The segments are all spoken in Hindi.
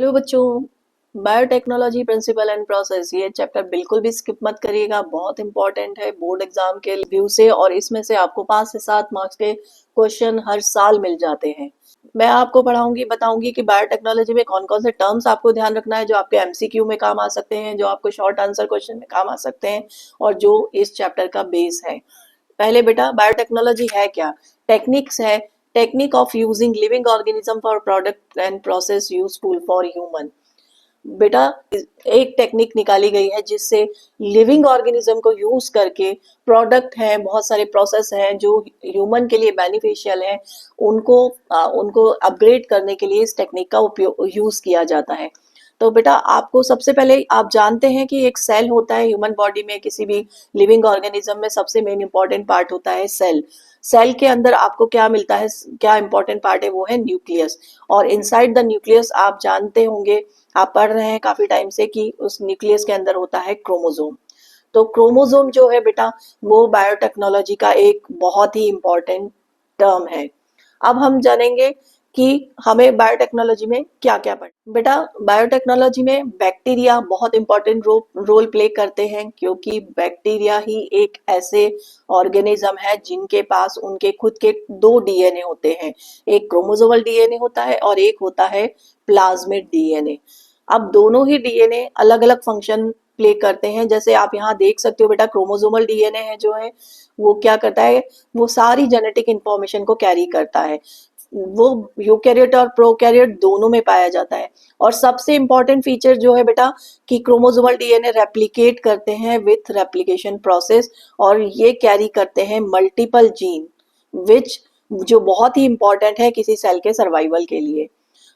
हेलो बच्चों, बायोटेक्नोलॉजी प्रिंसिपल एंड प्रोसेस ये चैप्टर बिल्कुल भी स्किप मत करिएगा। बहुत इंपॉर्टेंट है बोर्ड एग्जाम के व्यू से, और इसमें से आपको 5 से 7 मार्क्स के क्वेश्चन हर साल मिल जाते हैं। मैं आपको पढ़ाऊंगी, बताऊंगी कि बायोटेक्नोलॉजी में कौन कौन से टर्म्स आपको ध्यान रखना है जो आपके एमसीक्यू में काम आ सकते हैं, जो आपको शॉर्ट आंसर क्वेश्चन में काम आ सकते हैं, और जो इस चैप्टर का बेस है। पहले बेटा, बायोटेक्नोलॉजी है क्या? टेक्निक्स है, technique of using living organism for product and process useful for human. बेटा, एक टेक्निक निकाली गई है जिससे लिविंग ऑर्गेनिज्म को यूज करके प्रोडक्ट हैं, बहुत सारे प्रोसेस हैं जो ह्यूमन के लिए बेनिफिशियल हैं, उनको अपग्रेड करने के लिए इस टेक्निक का उपयोग यूज किया जाता है। तो बेटा, आपको सबसे पहले आप जानते हैं कि एक सेल होता है ह्यूमन बॉडी में, किसी भी लिविंग ऑर्गेनिज्म में सबसे मेन इंपॉर्टेंट पार्ट होता है सेल। सेल के अंदर आपको क्या मिलता है, क्या इंपॉर्टेंट पार्ट है? वो है न्यूक्लियस। और इनसाइड द न्यूक्लियस आप जानते होंगे, आप पढ़ रहे हैं काफी टाइम से, कि उस न्यूक्लियस के अंदर होता है क्रोमोसोम। तो क्रोमोसोम जो है बेटा, वो बायोटेक्नोलॉजी का एक बहुत ही इंपॉर्टेंट टर्म है। अब हम जानेंगे कि हमें बायोटेक्नोलॉजी में क्या क्या पढ़ना। बेटा, बायोटेक्नोलॉजी में बैक्टीरिया बहुत इंपॉर्टेंट रोल प्ले करते हैं, क्योंकि बैक्टीरिया ही एक ऐसे ऑर्गेनिज्म है जिनके पास उनके खुद के 2 डीएनए होते हैं। एक क्रोमोसोमल डीएनए होता है और एक होता है प्लाज्मिड डीएनए। अब दोनों ही डीएनए अलग अलग फंक्शन प्ले करते हैं। जैसे आप यहाँ देख सकते हो बेटा, क्रोमोसोमल डीएनए है जो है वो क्या करता है, वो सारी जेनेटिक इंफॉर्मेशन को कैरी करता है। वो यूकैरियोट और प्रोकैरियोट दोनों में पाया जाता है। और सबसे इंपॉर्टेंट फीचर जो है बेटा, कि क्रोमोसोमल डीएनए रेप्लिकेट करते हैं विथ रेप्लिकेशन प्रोसेस, और ये कैरी करते हैं मल्टीपल जीन, विच जो बहुत ही इंपॉर्टेंट है किसी सेल के सर्वाइवल के लिए।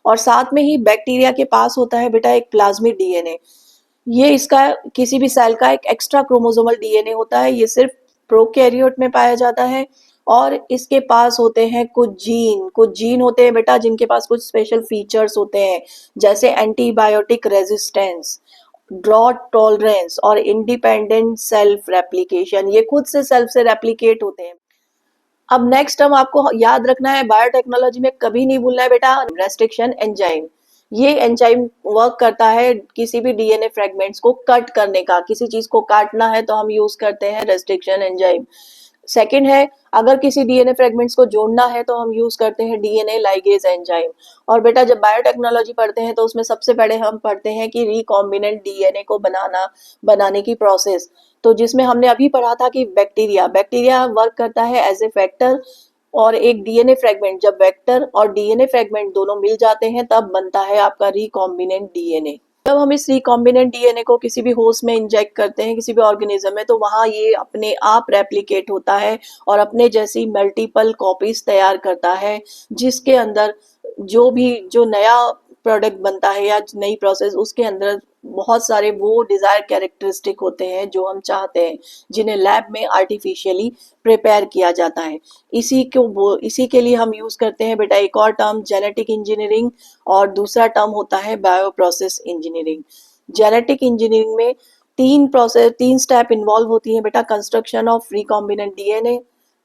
और साथ में ही बैक्टीरिया के पास होता है बेटा एक प्लाज्मिड डीएनए। ये इसका किसी भी सेल का एक एक्स्ट्रा क्रोमोसोमल डीएनए होता है, ये सिर्फ प्रोकैरियोट में पाया जाता है। और इसके पास होते हैं कुछ जीन होते हैं बेटा जिनके पास कुछ स्पेशल फीचर्स होते हैं, जैसे एंटीबायोटिक रेजिस्टेंस, ड्रॉट टॉलरेंस और इंडिपेंडेंट सेल्फ रेप्लिकेशन। ये खुद से सेल्फ से रेप्लिकेट होते हैं। अब नेक्स्ट हम आपको याद रखना है, बायोटेक्नोलॉजी में कभी नहीं भूलना है बेटा, रेस्ट्रिक्शन एंजाइम। ये एंजाइम वर्क करता है किसी भी डीएनए फ्रेगमेंट्स को कट करने का। किसी चीज को काटना है तो हम यूज करते हैं रेस्ट्रिक्शन एंजाइम। सेकेंड है, अगर किसी डीएनए फ्रेगमेंट्स को जोड़ना है तो हम यूज करते हैं डीएनए लाइगेज एंजाइम। और बेटा, जब बायोटेक्नोलॉजी पढ़ते हैं तो उसमें सबसे पहले हम पढ़ते हैं कि रिकॉम्बिनेंट डीएनए को बनाने की प्रोसेस। तो जिसमें हमने अभी पढ़ा था कि बैक्टीरिया वर्क करता है एज ए फैक्टर, और एक डीएनए फ्रेगमेंट, जब वेक्टर और डीएनए फ्रेगमेंट दोनों मिल जाते हैं तब बनता है आपका रिकॉम्बिनेंट डीएनए। जब हम इस रिकॉम्बिनेंट डीएनए को किसी भी होस्ट में इंजेक्ट करते हैं, किसी भी ऑर्गेनिज्म में, तो वहां ये अपने आप रेप्लिकेट होता है और अपने जैसी मल्टीपल कॉपीज तैयार करता है, जिसके अंदर जो नया प्रोडक्ट बनता है या नई प्रोसेस, उसके अंदर बहुत सारे वो डिजायर कैरेक्टरिस्टिक होते हैं जो हम चाहते हैं, जिन्हें लैब में आर्टिफिशियली प्रिपेयर किया जाता है। इसी के लिए हम यूज करते हैं बेटा एक और टर्म, जेनेटिक इंजीनियरिंग, और दूसरा टर्म होता है bio process engineering. Genetic engineering में 3 स्टेप इन्वॉल्व होती है बेटा, construction of recombinant DNA,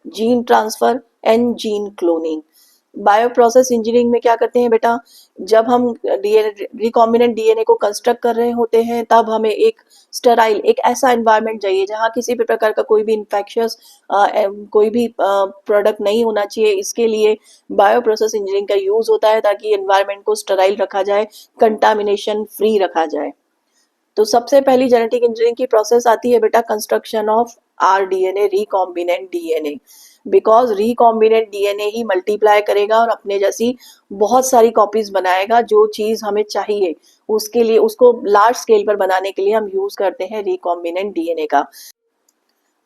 gene transfer and gene cloning. Bio process engineering में क्या करते हैं बेटा, जब हम रिकॉम्बिनेंट डीएनए को कंस्ट्रक्ट कर रहे होते हैं तब हमें एक स्टेराइल, एक ऐसा एनवायरनमेंट चाहिए जहां किसी भी प्रकार का कोई भी इन्फेक्शियस कोई भी प्रोडक्ट नहीं होना चाहिए। इसके लिए बायो प्रोसेस इंजीनियरिंग का यूज होता है, ताकि एनवायरनमेंट को स्टेराइल रखा जाए, कंटामिनेशन फ्री रखा जाए। तो सबसे पहली जेनेटिक इंजीनियरिंग की प्रोसेस आती है बेटा construction of rDNA, recombinant DNA. Because recombinant DNA he multiply करेगा और अपने जैसी बहुत सारी कॉपीज बनाएगा। जो चीज हमें चाहिए उसके लिए, उसको लार्ज स्केल पर बनाने के लिए हम यूज करते हैं रिकॉम्बिनेंट डीएनए का।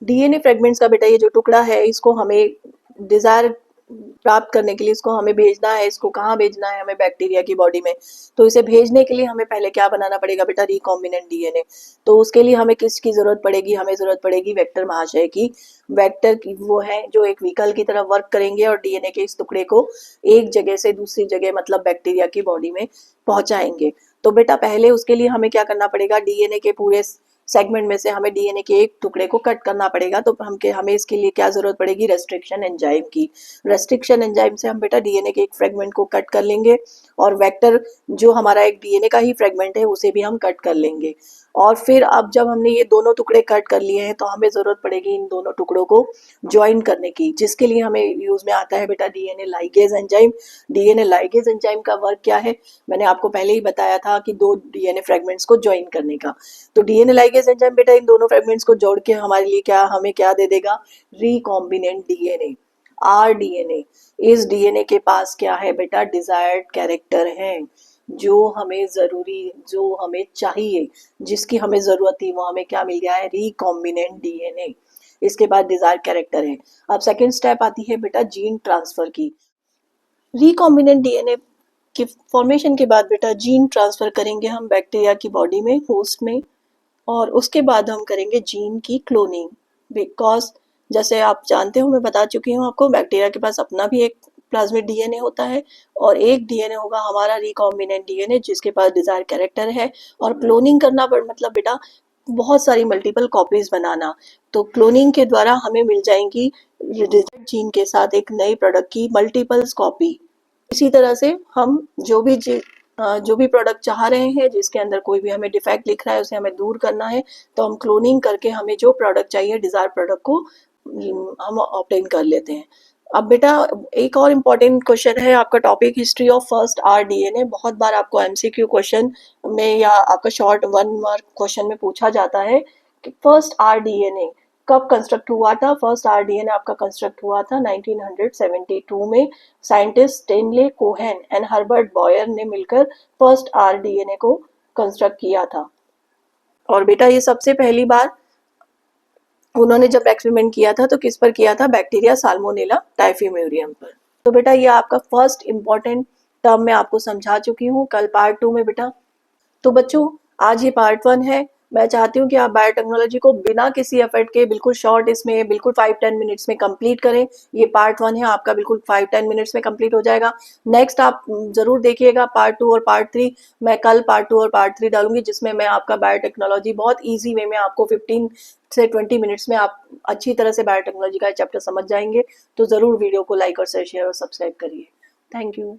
डीएनए फ्रेगमेंट्स का बेटा ये जो टुकड़ा है, इसको हमें डिजायर प्राप्त करने के लिए इसको हमें भेजना है। इसको कहाँ भेजना है हमें? बैक्टीरिया की बॉडी में। तो इसे भेजने के लिए हमें पहले क्या बनाना पड़ेगा बेटा? Recombinant DNA. तो उसके लिए हमें किसकी जरूरत पड़ेगी? हमें जरूरत पड़ेगी वेक्टर महाशय की। वेक्टर की वो है जो एक व्हीकल की तरह वर्क करेंगे और डीएनए के इस टुकड़े को एक जगह से दूसरी जगह, मतलब बैक्टीरिया की बॉडी में पहुंचाएंगे। तो बेटा पहले उसके लिए हमें क्या करना पड़ेगा? डीएनए के पूरे सेगमेंट में से हमें डीएनए के एक टुकड़े को कट करना पड़ेगा, तो हमें इसके लिए क्या जरूरत पड़ेगी, रेस्ट्रिक्शन एंजाइम की। रेस्ट्रिक्शन एंजाइम से हम बेटा डीएनए के एक फ्रेगमेंट को कट कर लेंगे, और वेक्टर जो हमारा एक डीएनए का ही फ्रेगमेंट है उसे भी हम कट कर लेंगे। और फिर अब जब हमने ये दोनों टुकड़े कट कर लिए हैं तो हमें जरूरत पड़ेगी इन दोनों टुकड़ों को ज्वाइन करने की, जिसके लिए हमें यूज में आता है बेटा DNA ligase enzyme. DNA ligase enzyme का वर्क क्या है, मैंने आपको पहले ही बताया था कि दो डीएनए फ्रेगमेंट्स को ज्वाइन करने का। तो डीएनए लाइगेज एंजाइम बेटा इन दोनों फ्रेगमेंट्स को जोड़ के हमारे लिए क्या, हमें क्या दे देगा, रिकॉम्बिनेंट डीएनए, आरडीएनए। इस डीएनए के पास क्या है बेटा, डिजायर्ड कैरेक्टर है, जो हमें जरूरी, जो हमें चाहिए, जिसकी हमें जरूरत थी, वो हमें क्या मिल गया है, रिकॉम्बिनेंट डीएनए। इसके बाद डिजायर कैरेक्टर है। अब सेकेंड स्टेप आती है बेटा जीन ट्रांसफर की। रिकॉम्बिनेंट डीएनए की फॉर्मेशन के बाद बेटा जीन ट्रांसफर करेंगे हम बैक्टीरिया की बॉडी में, होस्ट में, और उसके बाद हम करेंगे जीन की क्लोनिंग। बिकॉज जैसे आप जानते हो, मैं बता चुकी हूँ आपको, बैक्टीरिया के पास अपना भी एक प्लाज्मिड डीएनए होता है, और एक डीएनए होगा हमारा रिकॉम्बिनेंट डीएनए जिसके पास डिजायर कैरेक्टर है। और क्लोनिंग करना पर मतलब बेटा बहुत सारी मल्टीपल कॉपीज बनाना। तो क्लोनिंग के द्वारा हमें मिल जाएंगी डिजायर्ड जीन के साथ एक नई प्रोडक्ट की मल्टीपल्स कॉपी। इसी तरह से हम जो भी प्रोडक्ट चाह रहे हैं, जिसके अंदर कोई भी हमें डिफेक्ट लिख रहा है, उसे हमें दूर करना है, तो हम क्लोनिंग करके हमें जो प्रोडक्ट चाहिए, डिजायर प्रोडक्ट को हम ऑब्टेन कर लेते हैं। अब बेटा एक और इम्पोर्टेंट क्वेश्चन है आपका, topic history of first rDNA. बहुत बार आपको एमसीक्यू क्वेश्चन में या आपका शॉर्ट 1 मार्क क्वेश्चन में पूछा जाता है कि फर्स्ट आरडीएनए कब कंस्ट्रक्ट हुआ था। फर्स्ट आरडीएनए आपका कंस्ट्रक्ट हुआ था 1972 में। Scientist Stanley Cohen and Herbert Boyer ने मिलकर फर्स्ट आरडीएनए को कंस्ट्रक्ट किया था। और बेटा ये सबसे पहली बार उन्होंने जब एक्सपेरिमेंट किया था तो किस पर किया था, बैक्टीरिया साल्मोनेला टाइफीम्यूरियम पर। तो बेटा ये आपका फर्स्ट इंपॉर्टेंट टर्म मैं आपको समझा चुकी हूँ कल पार्ट 2 में बेटा। तो बच्चों आज ये पार्ट 1 है। मैं चाहती हूँ कि आप बायोटेक्नोलॉजी को बिना किसी एफर्ट के बिल्कुल शॉर्ट, इसमें बिल्कुल 5-10 मिनट्स में कंप्लीट करें। ये पार्ट 1 है आपका, बिल्कुल 5-10 मिनट्स में कंप्लीट हो जाएगा। नेक्स्ट आप जरूर देखिएगा पार्ट 2 और पार्ट 3। मैं कल पार्ट 2 और पार्ट 3 डालूंगी, जिसमें मैं आपका बायोटेक्नोलॉजी बहुत ईजी वे में आपको 15 से 20 मिनट्स में आप अच्छी तरह से बायोटेक्नोलॉजी का चैप्टर समझ जाएंगे। तो जरूर वीडियो को लाइक और शेयर और सब्सक्राइब करिए। Thank you.